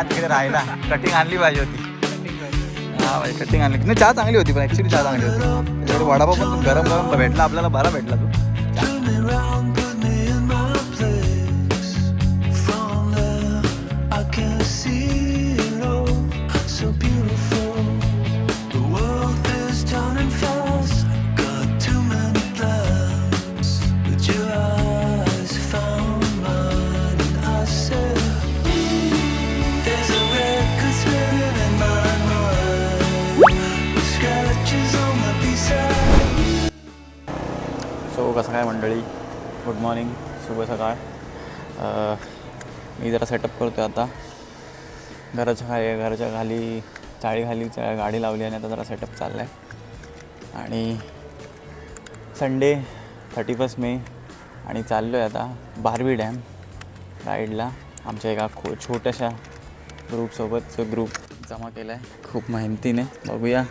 चहा तिकडे राहिला. कटिंग आणली पाहिजे होती. हा भाई कटिंग आणली नाही. चहा चांगली होती पण ॲक्च्युली चहा चांगली होती. त्याच्याकडे वडापाव पण गरम गरम भेटला आपल्याला. बरा भेटला तो. सो कसं काय मंडळी, गुड मॉर्निंग, शुभ सकाळ. मी जरा सेटअप करतो आता. घराच्या खाली चाळीखाली गाडी लावली आणि आता जरा सेटअप चालला आहे. आणि संडे 31 मे आणि चाललो आहे आता बारवी डॅम राईडला. आमच्या एका छोट्याशा ग्रुपसोबत ग्रुप जमा केला आहे खूप मेहनतीने. बघूया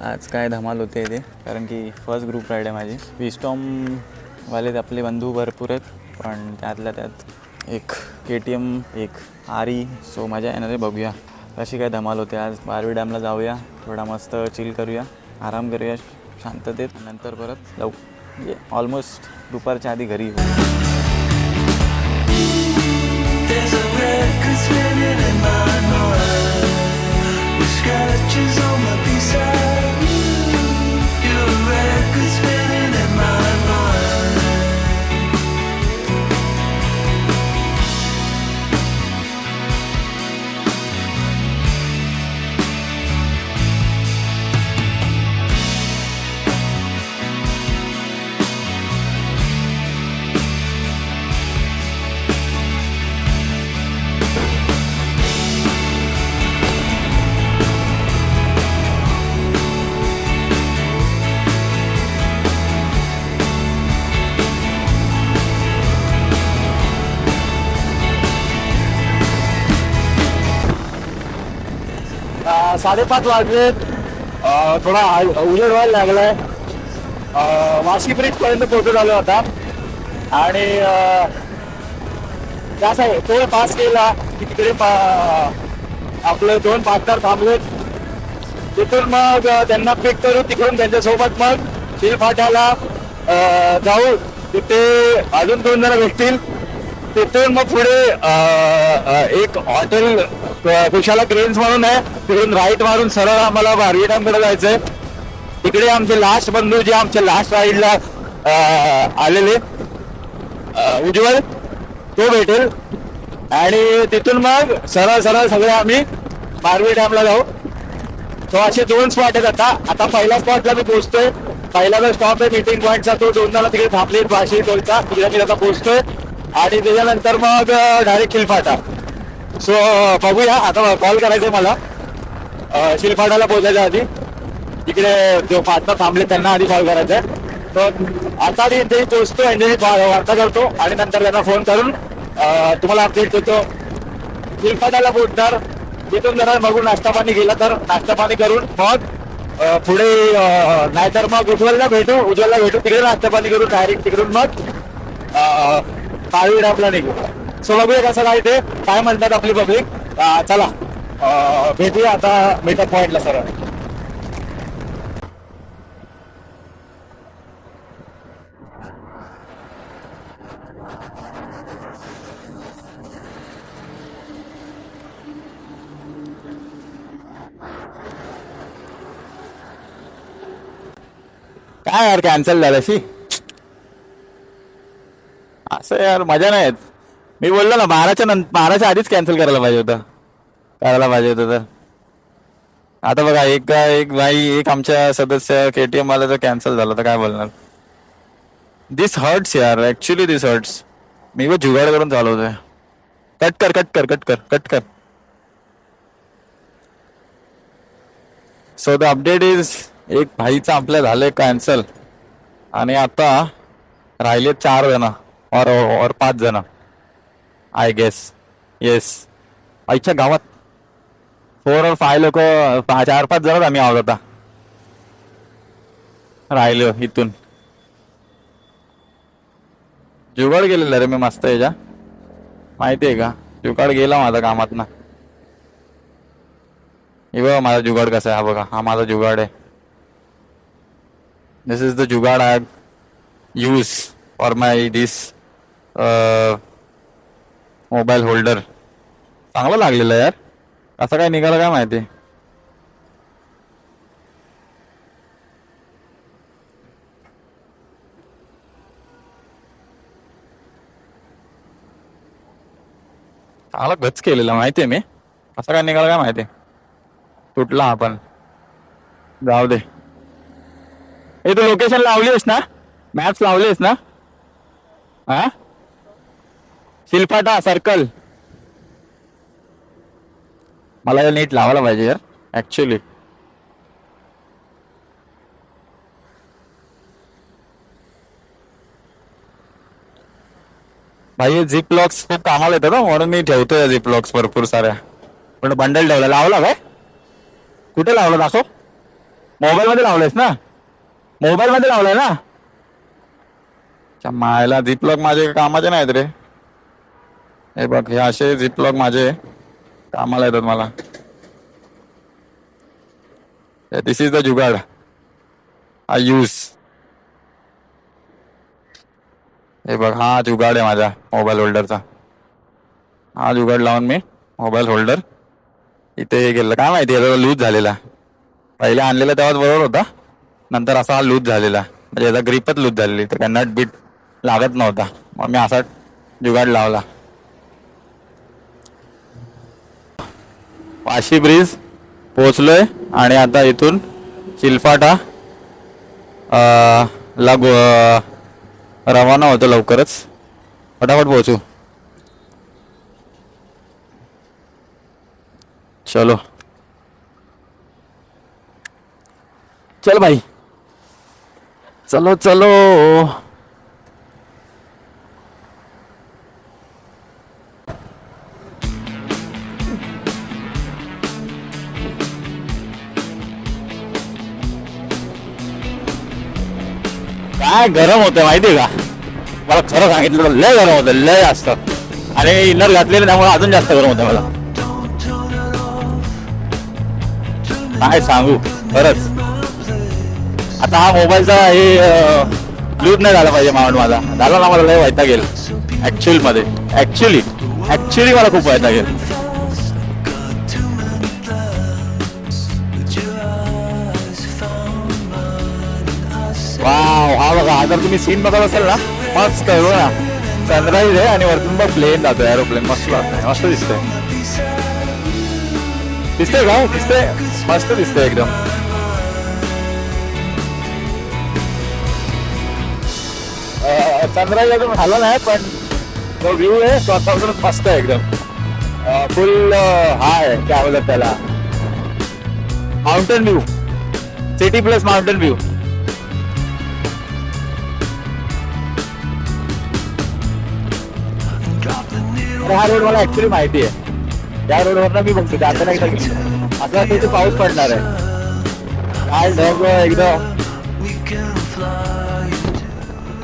आज काय धमाल होते ते, कारण की फर्स्ट ग्रुप राईड आहे माझी. विस्टॉमवाले आपले बंधू भरपूर आहेत, पण त्यातल्या त्यात एक KTM, एक आरी. सो मजा येणार आहे. बघूया कशी काय धमाल होते आज. बारवी डॅमला जाऊया, थोडा मस्त चिल करूया, आराम करूया शांततेत. नंतर परत जाऊ, म्हणजे ऑलमोस्ट दुपारच्या आधी घरी येऊ. साडेपाच वाजले. थोडा उजेड व्हायला लागलाय. वाशी ब्रिज पर्यंत पोहोचून आलो होता आणि त्याचा टोल पास केला की तिकडे आपलं 2 पार्टनर थांबलेत. तिथून मग त्यांना पिक करू, तिकडून त्यांच्यासोबत मग शिलफाट्याला जाऊ. तिथे अजून 2 जण भेटतील. तिथून मग पुढे एक हॉटेल कुशाला ग्रेन्स म्हणून आहे, तिकडून राईट मारून सरळ आम्हाला बारवी डॅमकडे जायचंय. तिकडे आमचे लास्ट बंधू जे आमच्या लास्ट राईडला आलेले उज्ज्वल, तो भेटेल. आणि तिथून मग सरळ सगळे आम्ही बारवी डॅमला जाऊ. सो असे 2 स्पॉट आहेत आता. पहिल्या स्पॉटला मी पोहोचतोय. पहिला जो स्टॉप आहे मीटिंग पॉईंटचा, तो 2 जण तिकडे थांबले वाशी टोलचा, तिकडे मी आता पोहोचतोय. आणि त्याच्यानंतर मग डायरेक्ट शिलफाटा. सो बघूया. आता कॉल करायचंय मला शिलफाटाला पोहोचायच्या आधी. तिकडे जो पार्टनर थांबले त्यांना आधी कॉल करायचा आहे. तर आता मी इथे पोहोचतो, वार्ता करतो आणि नंतर त्यांना फोन करून तुम्हाला अपडेट देतो. शिलफाटाला पोहोचणार. तिथून जरा बघून नाश्ता पाणी गेला तर नाश्ता पाणी करून मग पुढे, नाहीतर मग उज्ज्वलला भेटू तिकडे नाश्ता पाणी करून डायरेक्ट तिकडून मग बारवी डॅमला निघू. सो बघूया कसं काय ते, काय म्हणतात आपली पब्लिक. चला भेटूया आता मीटअप पॉइंटला सरळ. काय यार कॅन्सल झालं शी. असं यार मजा नाही येत. मी बोललो ना 12च्या आधीच कॅन्सल करायला पाहिजे होतं तर. आता बघा एक आमच्या सदस्य KTM वाला तर कॅन्सल झालं, तर काय बोलणार. दिस हर्ट्स यार, ऍक्च्युली दिस हर्ट्स. मी पण जुगाड करून चालवतोय. कट कर. सो द अपडेट इज, एक भाईचा आपल्या झालंय कॅन्सल आणि आता राहिले 4 जण और 5 जण आय गेस. येस, आईच्या गावात 4 और 5 लोक, 4-5 जणच आम्ही आहोत आता राहिलो. इथून जुगाड गेलेला रे मी मस्त. याच्या माहिती आहे का, जुगाड गेला माझा कामात ना. हे बघा माझा जुगाड कसा आहे. हा बघा, हा माझा जुगाड आहे. This is the jugaad I use for my this mobile holder. चांगलं लागलेलं यार. असं काय निघालं काय माहिती. चांगला गच केलेला माहितीये मी. असं काय निघालं काय माहिती. तुटला आपण. जाऊ दे. हे तू लोकेशन लावलीस ना, मॅप्स लावलीस ना. हा, शिलफाटा सर्कल. मला हे नीट लावायला पाहिजे यार ऍक्च्युली. भाई हे झिप लॉक्स खूप कामाला येतात ना, म्हणून मी ठेवतोय झिप लॉक्स भरपूर साऱ्या. पण बंडल ठेवला. लावला काय? कुठे लावला दाखव. मोबाईल मध्ये लावलायस ना. मोबाईल मध्ये लावलाय ना. मायला झिप लॉक माझे कामाचे नाहीत रे. हे बघ, हे असे झिप लॉक माझे कामाला येतात मला. This is the jugaad I use. हे बघ, हा जुगाड आहे माझ्या मोबाईल होल्डरचा. हा जुगाड लावून मी मोबाईल होल्डर इथे हे केलं. काय माहिती याचा लूज झालेला. पहिले आणलेला तेव्हाच बरोबर होता, नंतर असा हा लूज झालेला. म्हणजे याचा ग्रिपच लूज झालेली, तर काय नट बीट लागत नव्हता. मग मी असा जुगाड लावला. वाशी ब्रिज पोहोचलोय आणि आता इथून चिलफाटा लागू रवाना होतो लवकरच. फटाफट पोहोचू. चलो चल भाई, चलो चलो. काय गरम होतं माहितीये का. मला खरं सांगितलं तर लय गरम होतं, लय जास्त. आणि इनर घातलेलं त्यामुळे अजून जास्त गरम होतं मला. काय सांगू खरंच. आता हा मोबाईलचा हे लूज नाही झाला पाहिजे माउंट माझा. झाला ना मला लय वैताग गेल ऍक्च्युअल मध्ये. ऍक्च्युली मला खूप वैताग गेल. वाव, हा बघा. हा जर तुम्ही सीन बघत असेल ना, मस्त आहे बघा. सनराईज आहे आणि वरतून बघ प्लेन जातो, एरोप्लेन. मस्त वाटतंय, मस्त दिसतंय. दिसतंय का? दिसतंय, मस्त दिसतंय एकदम. सनराईज अजून झाला नाही, पण जो व्ह्यू आहे तो आता मस्त आहे एकदम. फुल हा आहे, काय बोलतात त्याला, mountain view. City plus mountain view. हा रोड मला ऍक्च्युली माहिती आहे. या रोडवरनं मी बघतो आता नाही का असं तिथे पाऊस पडणार आहे. काय ढग एकदम.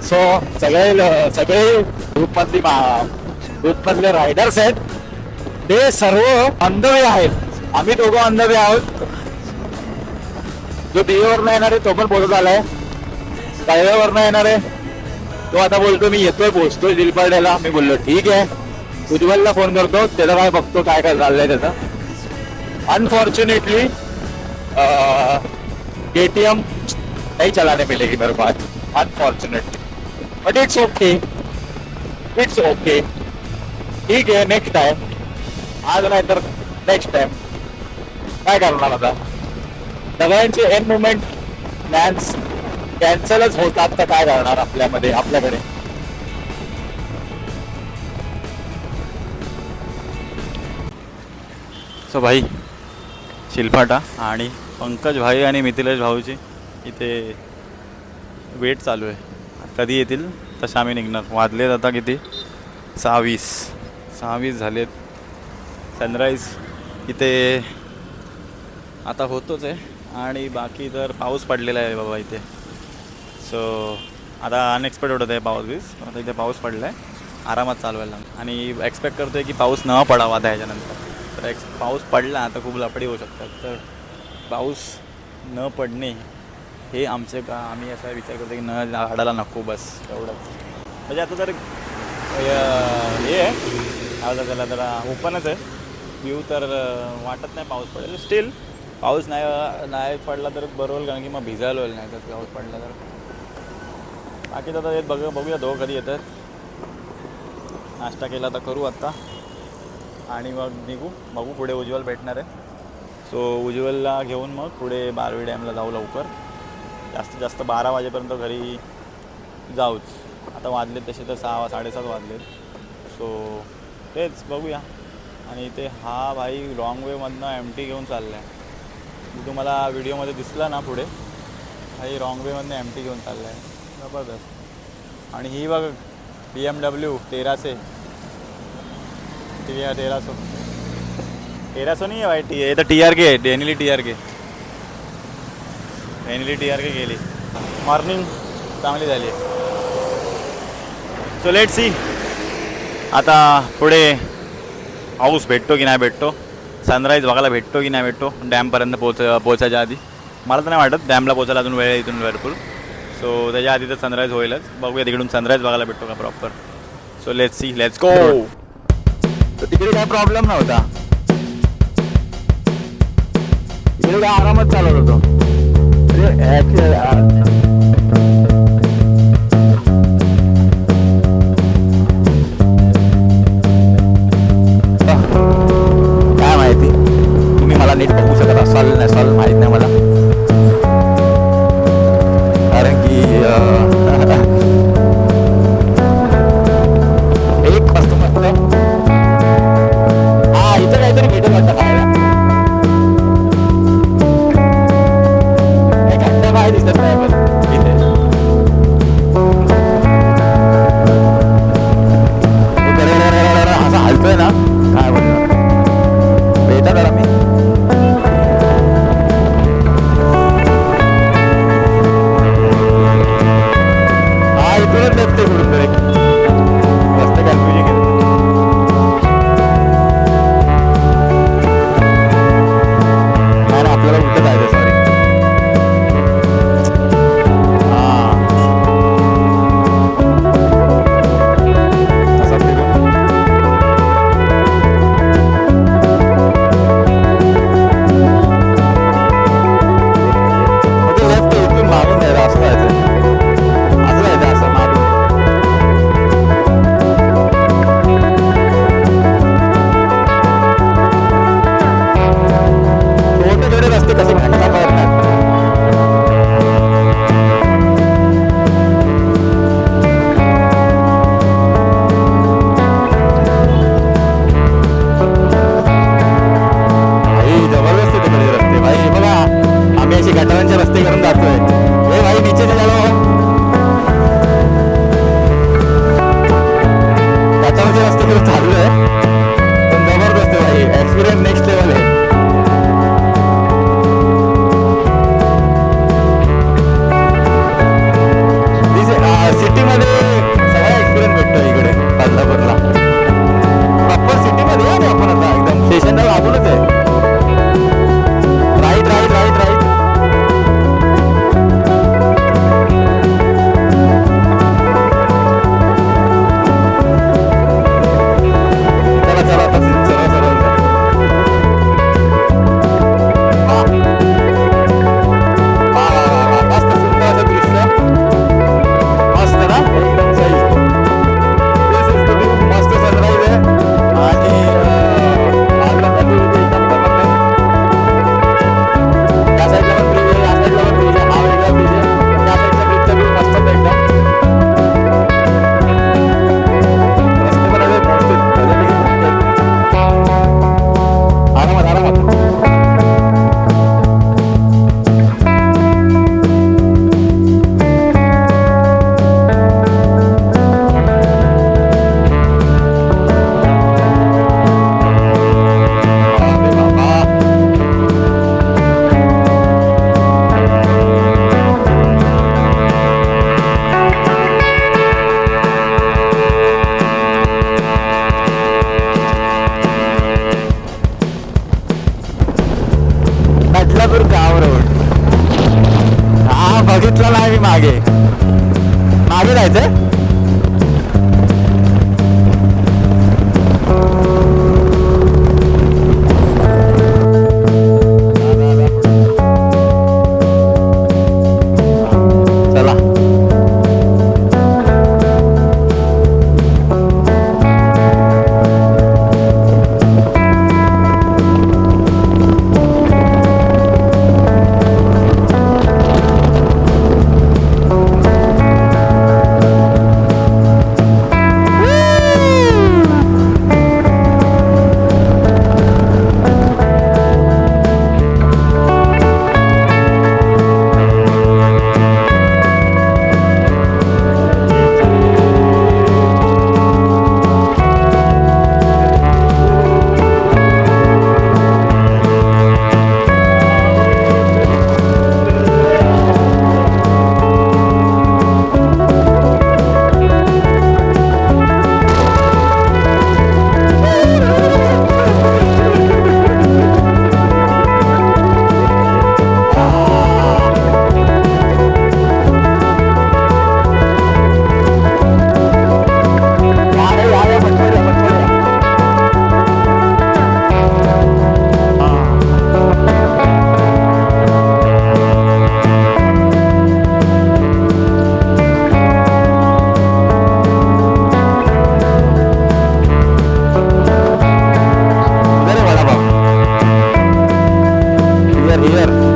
सो सगळे ग्रुपमधले रायडर्स आहेत, ते सर्व अंधवे आहेत. आम्ही दोघं अंधवे आहोत. जो दिवेवरनं येणार आहे तो पण बोलत आलाय. कळव्यावरनं येणार आहे तो आता बोलतो मी येतोय, पोहोचतोय दिलपाड्याला. मी बोललो ठीक आहे. उज्ज्वलला फोन करतो, त्याला काय बघतो काय काय चाललंय त्याचं. अनफॉर्च्युनेटली KTM नहीं चलाने मिलेगी मेरे को आज, unfortunately. But it's okay, it's okay. ठीक आहे, नेक्स्ट टाइम. आज नाही तर नेक्स्ट टाइम. काय करणार आता. सगळ्यांचे एंड मुवमेंट प्लॅन्स कॅन्सलच होतात, तर काय करणार आपल्याकडे. सो भाई, शिलफाटा आणि पंकज भाई आणि मिथिलेश भाऊची इथे वेट चालू आहे. कधी येतील तसं आम्ही निघणार. वाजलेत आता किती, 6:20 झालेत. सनराईज इथे आता होतोच आहे आणि बाकी तर पाऊस पडलेला आहे बाबा इथे. सो आता अनएक्सपेक्टेड होतं आहे पाऊस. आता इथे पाऊस पडला आहे, आरामात चालवायला. आणि एक्सपेक्ट करतो आहे की पाऊस न पडावा आता ह्याच्यानंतर. तर एक पाऊस पडला तर खूप लफडी होऊ शकतात. तर पाऊस न पडणे हे आमचे का आम्ही असा विचार करतो की न झाडाला नको बस एवढंच. म्हणजे आता तर हे आहे आवाजा त्याला जरा ओपनच आहे व्ह्यू, तर वाटत नाही पाऊस पडेल. स्टील पाऊस नाही पडला तर बरोबर, कारण की मग भिजायला होईल नाही तर पाऊस पडला तर. बाकी आता येत बघूया दोघं कधी येतात. नाश्ता केला तर करू आत्ता आणि मग निघू, बघू पुढे उज्ज्वल भेटणार आहे. सो उज्ज्वलला घेऊन मग पुढे बारवी डॅमला जाऊ लवकर. जास्तीत जास्त 12 वाजेपर्यंत घरी जाऊच. आता वाजलेत तसे तर 6 साडेसात वाजलेत. सो तेच बघूया. आणि इथे हा भाई रॉंग वेमधनं MT घेऊन चालला आहे. मी तुम्हाला व्हिडिओमध्ये दिसला ना पुढे, भाई रॉंग वेमधनं MT घेऊन चालला आहे. जबरदस्त. आणि ही बघ BMW 1300 1300 नाही आहे भाई, हे तर TRK आहे, डेनिली TRK गेली. मॉर्निंग चांगली झाली. सो लेट सी आता पुढे पाऊस भेटतो की नाही भेटतो, सनराईज बघायला भेटतो की नाही भेटतो डॅमपर्यंत पोचायच्या आधी. मला तर नाही वाटत डॅमला पोचायला अजून वेळ आहे इथून भरपूर. सो त्याच्या आधी तर सनराईज होईलच. बघूया तिकडून सनराईज बघायला भेटतो का proper. So let's see, let's go. तर तिकडे काय प्रॉब्लेम नव्हता, तिकडे काय आरामात चालत होतो. काय माहिती, तुम्ही मला नीट बघू शकत असाल नसाल माहीत नाही मला, कारण की एक वस्तू फक्त हा इथं काहीतरी भेटत वाटतं खायला. घंटा काय दिसत नाही. बघितलं नाही मी मागे मागे जायचंय. चला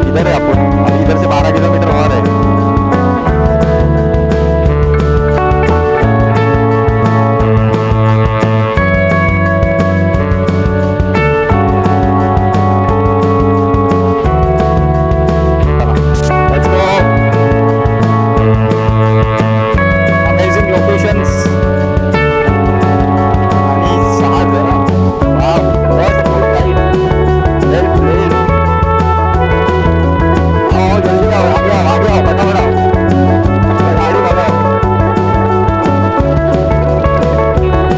इधर है अपन अभी इधर से 12 किलोमीटर और है. Let's go. Amazing locations. आणि 6 जण. बस good ride. Well played. जल्दी आओ आगे आओ फटाफट आओ गाड़ी भगाओ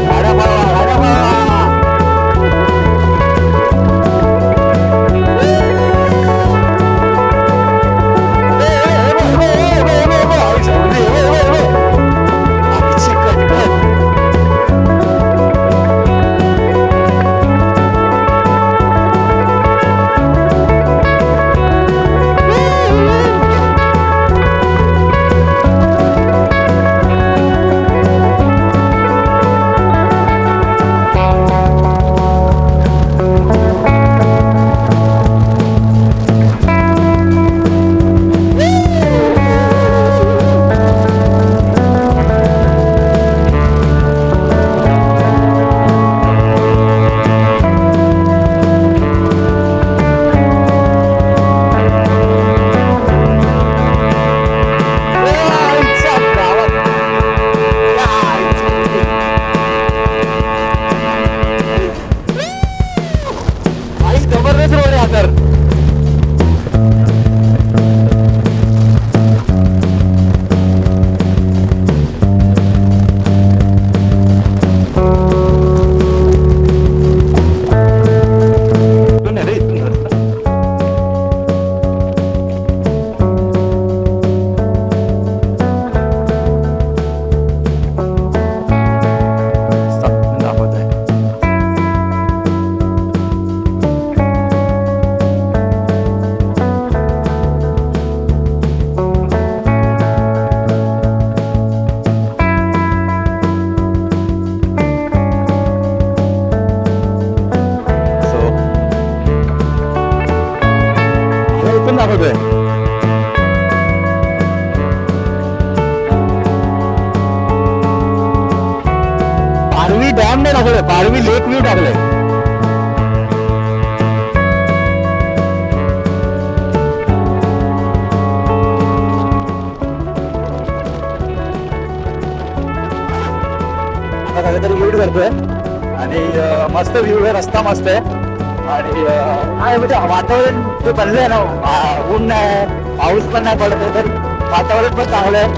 गाड़ा भगाओ जबरदस्त रोड आहे तर दाखवतोय. पारवी डॅम नाही टाकलंय, पारवी लेक व्ह्यू टाकलंय. आता काहीतरी व्ह्यू करतोय आणि मस्त व्ह्यू आहे, रस्ता मस्त आहे आणि काय म्हणजे वातावरण जे बनलंय ना, ऊन नाही पाऊस पण नाही पडत आहे, तर वातावरण पण चांगलं आहे.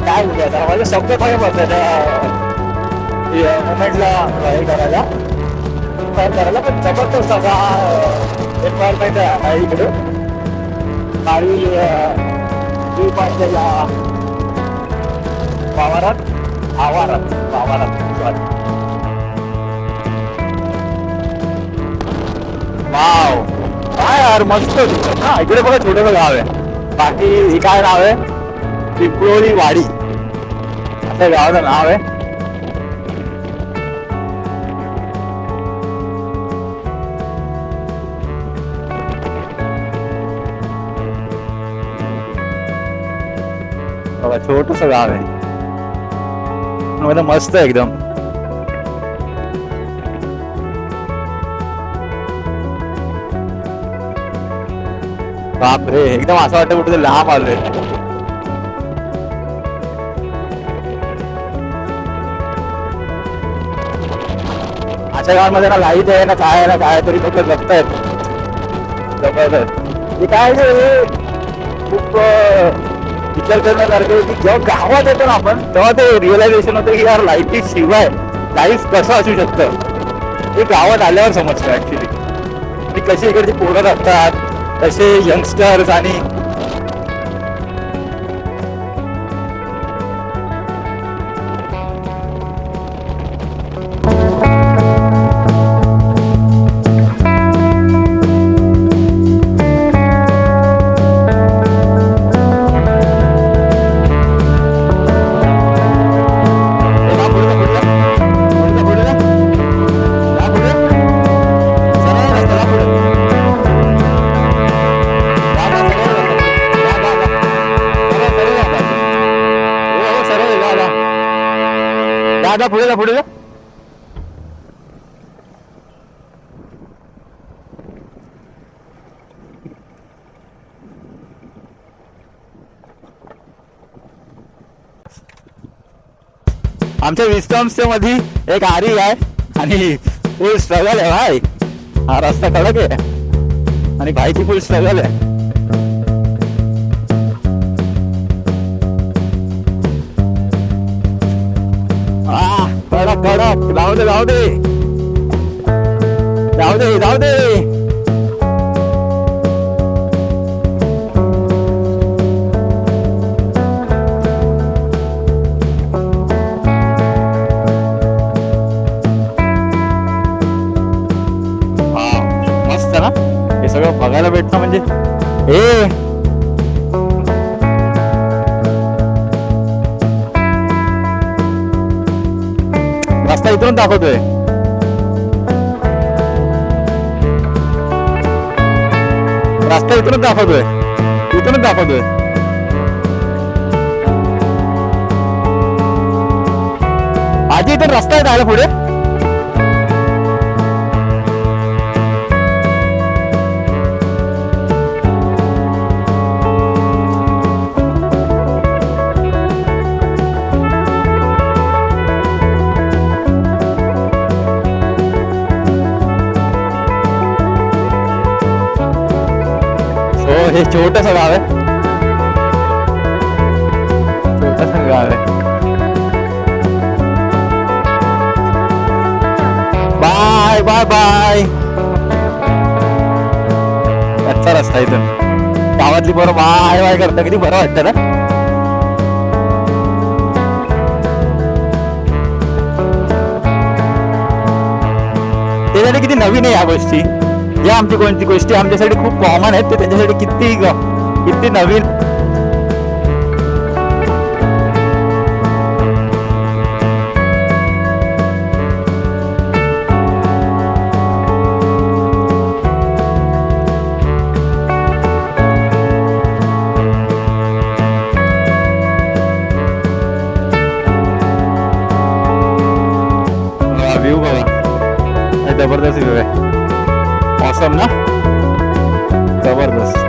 काय बोलूया जरा माझे शब्द काय पडतात मुवमेंटला हे करायला इन्स्पायर करायला, पण जबरदस्त असा एन्व्हायरमेंट आहे इकडे. गाडी या आवारात सॉरी. वाव काय यार मस्त दिसत ना. इकडे बघा छोटं गाव आहे. बाकी ही काय नाव आहे? पिंपळोळी वाडी असं गावाचं नाव आहे. बघा छोटस गाव आहे पण मस्त आहे एकदम. बापरे एकदम असं वाटतं कुठे लांब आलोय. अशा गावांमध्ये ना लाईट आहे ना काय तरी लोक जगतायत जबरदस्त. हे काय खूप विचार करण्यासारखं की जेव्हा गावात येतो ना आपण तेव्हा ते रिअलायझेशन होतं की यार लाईटी शिवाय लाईफ कसं असू शकतं हे गावात आल्यावर समजतं ऍक्च्युली. की कशी इकडची पोरं असतात कसे यंगस्टर्स आणि पुढे जा. आमच्या विस्टम्सच्या मध्ये एक आरी आहे आणि फुल स्ट्रगल आहे भाई. हा रस्ता कडक आहे आणि भाईची फुल स्ट्रगल आहे. कडक जाऊ दे. मस्त ना हे सगळं बघायला भेटतं म्हणजे. रस्ता इथून दाखवतोय. इथूनच दाखवतोय. आधी इथून रस्ता आहे जायला पुढे. हे छोटस गाव आहे. Bye bye bye. अच्छा रस्ता इथून गावातली बरं बाय बाय करता किती बरं वाटतं ना. त्याच्यासाठी किती नवीन आहे या गोष्टी. या आमची कोणती गोष्टी आमच्यासाठी खूप कॉमन आहेत ते त्यांच्यासाठी किती नवीन. व्ह्यू बघा जबरदस्त व्ह्यू आहे. मौसम ना जबरदस्त.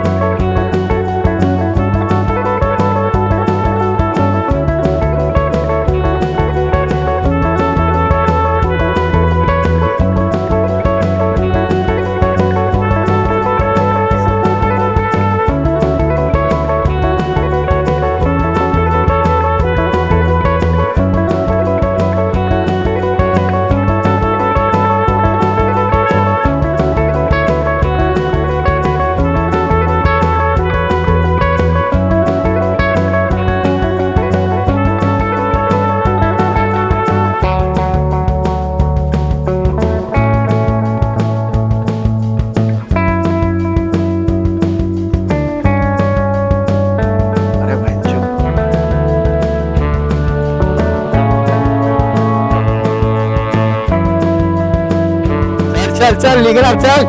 चल निघणार चल.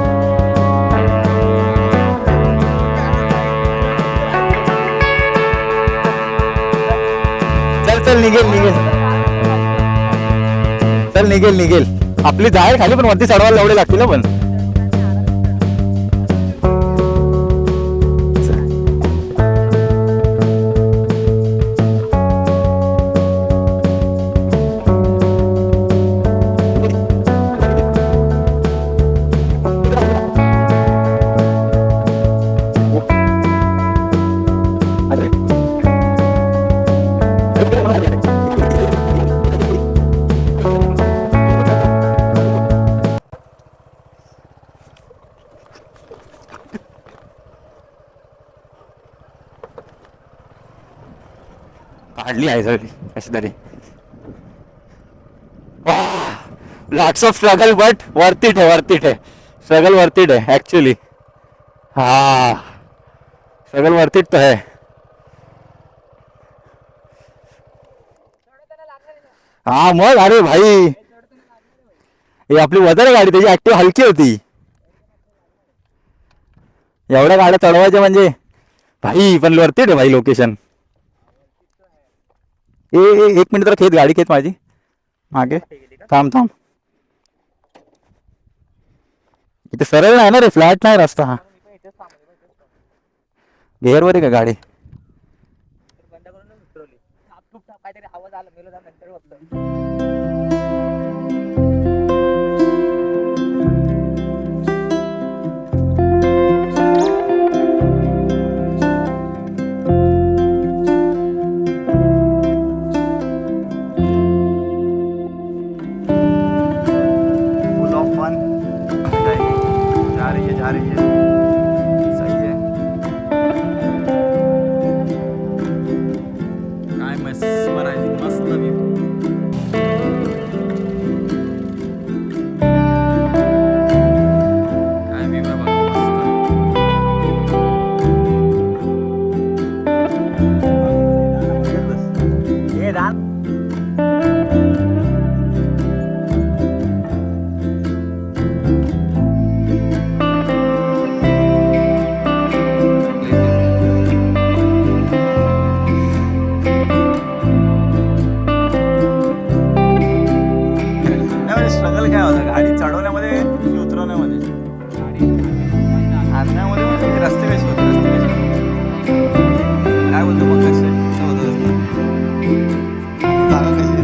चल चल निघेल निघेल. चल निघेल निघेल. आपली जाईल खाली पण वरती चढवायला लावले लागतील ना पण. काढली आहे सगळी कशी तरी. Lots of struggle but worth it है, वर्थ इट है. स्ट्रगल वर्थ इट है एक्चुअली. हाँ स्ट्रगल वर्थ इट तो है. हा मग अरे भाई ही आपली वजन गाडी त्याची ऍक्टिव्ह हलकी होती. एवढ्या गाड्या चढवायच्या म्हणजे भाई पण वर्थ इट आहे भाई लोकेशन. ए एक मिनिट तर खेच गाडी खेच माझी मागे. थांब थांब. इथे सरळ नाही ना रे, फ्लॅट नाही रस्ता हा. गेअरवर आहे का गाडी. जा रही है. सही है. काय मस्त मस्त व्यू. काय व्यू आहे बघा मस्त. हे रान स्ट्रगल काय होतं गाडी चढवण्यामध्ये की उतरवण्यामध्ये. आणण्यामध्ये म्हणजे रस्ते कसे होते, रस्ते कसे काय बोलतो मग कसे होतं रस्ता. जागा कशी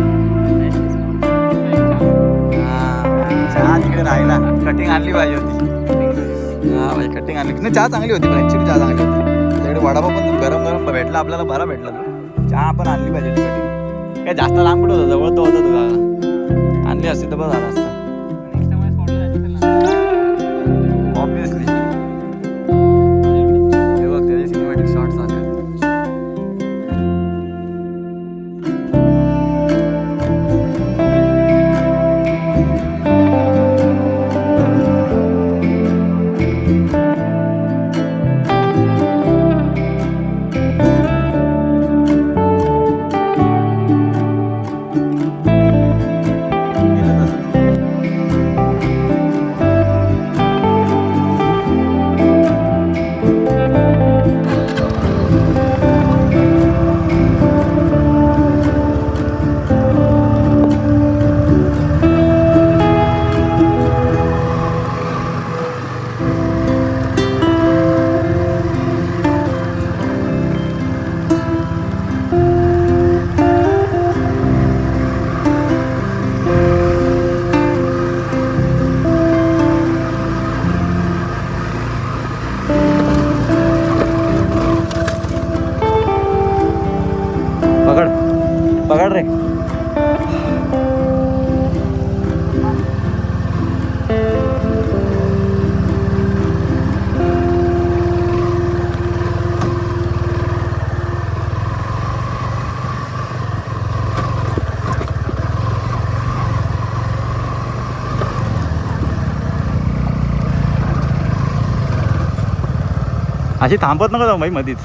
चहा तिकडे राहिला. कटिंग आणली पाहिजे होती. हा भाई कटिंग आणली नाही. चहा चांगली होती पण ॲक्च्युली चहा चांगली होती. तिकडे वडापाव पण गरम गरम भेटला आपल्याला, बरा भेटला तो. चहा पण आणली पाहिजे होती कटिंग. काय जास्त लांब कुठं होतं, जवळ तो होता तो जागा. आणली असती तर बरं झालं असतं ऑब्विसली. हे बघ त्याचे सिनेमॅटिक शॉट्स आले. पकड़ रे. अशी थांबत नका जाऊ भाई मधीच.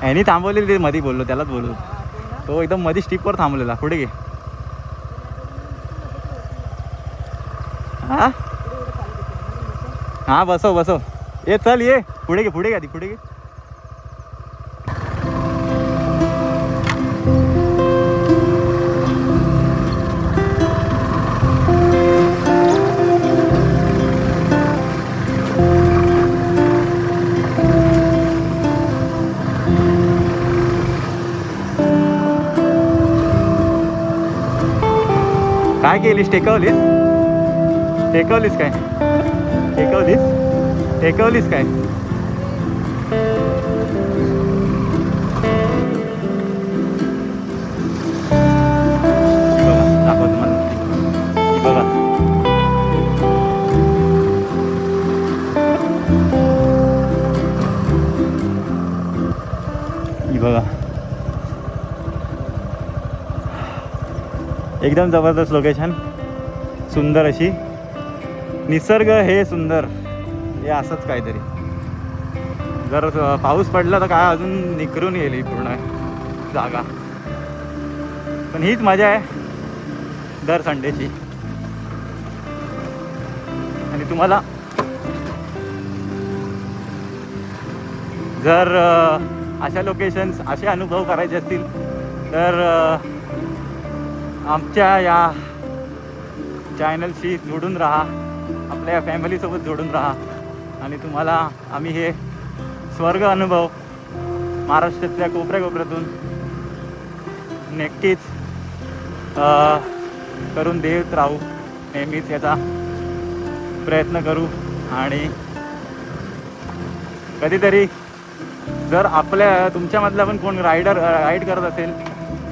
ह्यानी थांबवलेली ते मध्ये बोललो त्यालाच बोललो. तो एकदम मध्ये स्टिपवर थांबलेला. पुढे घे. हा हा बसव बसव. ये चल ये पुढे घे पुढे घे आधी पुढे घे. काय केलीस टेकवलीस टेकवलीस काय टेकवलीस काय. दाखव तुम्हाला ही बघा. ही बघा एकदम जबरदस्त लोकेशन. सुंदर अशी निसर्ग हे सुंदर हे असंच काहीतरी. जर पाऊस पडला तर काय अजून निखरून येईल ही पूर्ण जागा. पण हीच मजा आहे दर संडेची. आणि तुम्हाला जर अशा लोकेशन्स असे अनुभव करायचे असतील तर आमच्या या चॅनलशी जोडून राहा. आपल्या या फॅमिलीसोबत जोडून राहा. आणि तुम्हाला आम्ही हे स्वर्ग अनुभव महाराष्ट्रातल्या कोपऱ्यातून नक्कीच करून देत राहू. नेहमीच याचा प्रयत्न करू. आणि कधीतरी जर तुमच्यामधला पण कोण राईड करत असेल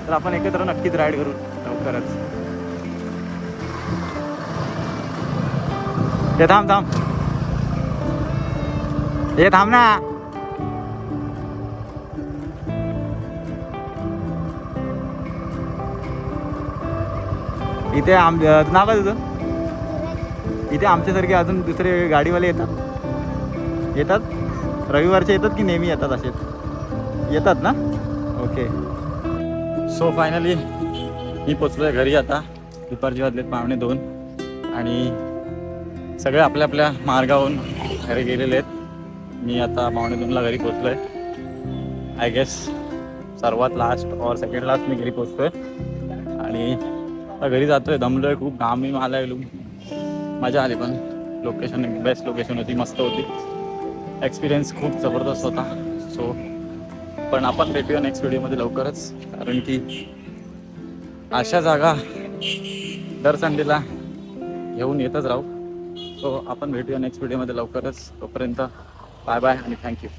तर आपण एकत्र नक्कीच राईड करू लवकरच. हे थांब हे थांब ना. इथे नाव आहे तुझं. इथे आमच्यासारखे अजून दुसरे गाडीवाले येतात रविवारचे येतात की नेहमी येतात असे येतात ना. ओके. सो फायनली मी पोचलोय घरी आता. दुपारचे वाजलेत 1:45 आणि सगळे आपल्या आपल्या मार्गावरून घरी गेलेले आहेत. मी आता 1:45ला घरी पोचलोय. आय गेस सर्वात लास्ट और सेकंड लास्ट मी घरी पोचतोय. आणि आता घरी जातोय. दमलोय खूप. घाम आला गेलो. मजा आली. पण लोकेशन बेस्ट लोकेशन होती. मस्त होती. एक्सपिरियन्स खूप जबरदस्त होता. सो पण आपण भेटूया नेक्स्ट व्हिडिओमध्ये लवकरच. कारण की अशा जागा दर संडेला घेऊन येतच राहू. सो आपण भेटूया नेक्स्ट व्हिडिओमध्ये लवकरच. तोपर्यंत बाय बाय आणि थँक्यू.